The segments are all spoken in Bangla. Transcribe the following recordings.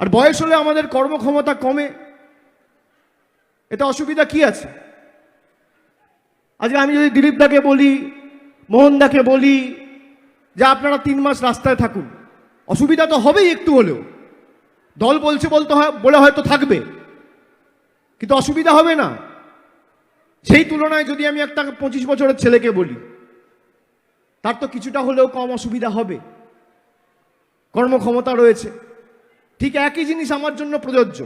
আর বয়স হলে আমাদের কর্মক্ষমতা কমে, এটা অসুবিধা কি আছে? আজকে আমি যদি দিলীপ দাকে বলি, মোহন দাকে বলি যে আপনারা 3 মাস রাস্তায় থাকুন, অসুবিধা তো হবেই একটু হলেও। দল বলছে বলে হয়তো থাকবে, কিন্তু অসুবিধা হবে না। সেই তুলনায় যদি আমি একটা 25 বছরের ছেলেকে বলি, তার তো কিছুটা হলেও কম অসুবিধা হবে, কর্মক্ষমতা রয়েছে। ঠিক একই জিনিস আমার জন্য প্রযোজ্য।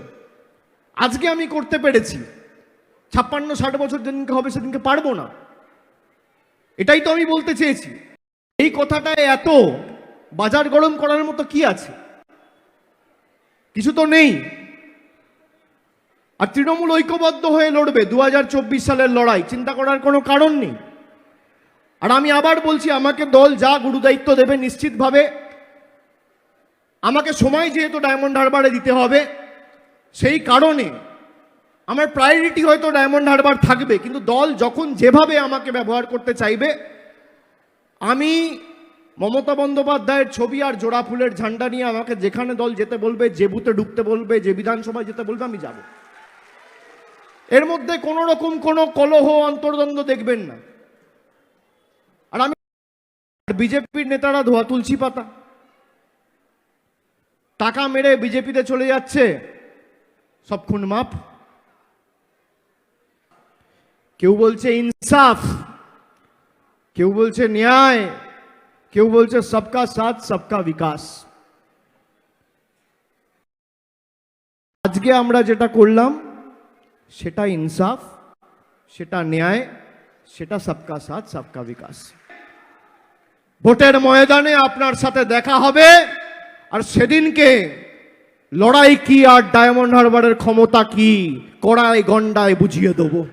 আজকে আমি করতে পেরেছি, 56-60 বছর যেদিনকে হবে সেদিনকে পারবো না। এটাই তো আমি বলতে চেয়েছি। এই কথাটায় এত বাজার গরম করার মতো কি আছে? কিছু তো নেই। আর তৃণমূল ঐক্যবদ্ধ হয়ে লড়বে 2024 সালের লড়াই, চিন্তা করার কোনো কারণ নেই। আর আমি আবার বলছি, আমাকে দল যা গুরুদায়িত্ব দেবে নিশ্চিতভাবে, আমাকে সময় যেহেতু ডায়মন্ড হারবারে দিতে হবে, সেই কারণে আমার প্রায়োরিটি হয়তো ডায়মন্ড হারবার থাকবে, কিন্তু দল যখন যেভাবে আমাকে ব্যবহার করতে চাইবে, আমি মমতা বন্দ্যোপাধ্যায়ের ছবি আর জোড়া ফুলের ঝান্ডা নিয়ে আমাকে যেখানে দল যেতে বলবে, যে বুথে ঢুকতে বলবে, যে বিধানসভায় যেতে বলবে, আমি যাব। এর মধ্যে কোনো রকম কোনো কলহ অন্তর্দ্বন্দ্ব দেখবেন না। আর আমি বিজেপির নেতারা ধোয়া তুলসী পাতা, টাকা মেরে বিজেপিতে চলে যাচ্ছে, সব খুন মাপ। কেউ বলছে ইনসাফ, কেউ বলছে ন্যায়, কেউ বলছে সবকা সাথ সবকা বিকাশ। আজকে আমরা যেটা করলাম সেটা ইনসাফ, সেটা ন্যায়, সেটা সবকা সাথ সবকা বিকাশ। ভোটের ময়দানে আপনার সাথে দেখা হবে, আর সেদিনকে লড়াই কি আর ডায়মন্ড হারবারের ক্ষমতা কি কড়াই গন্ডায় বুঝিয়ে দেবো।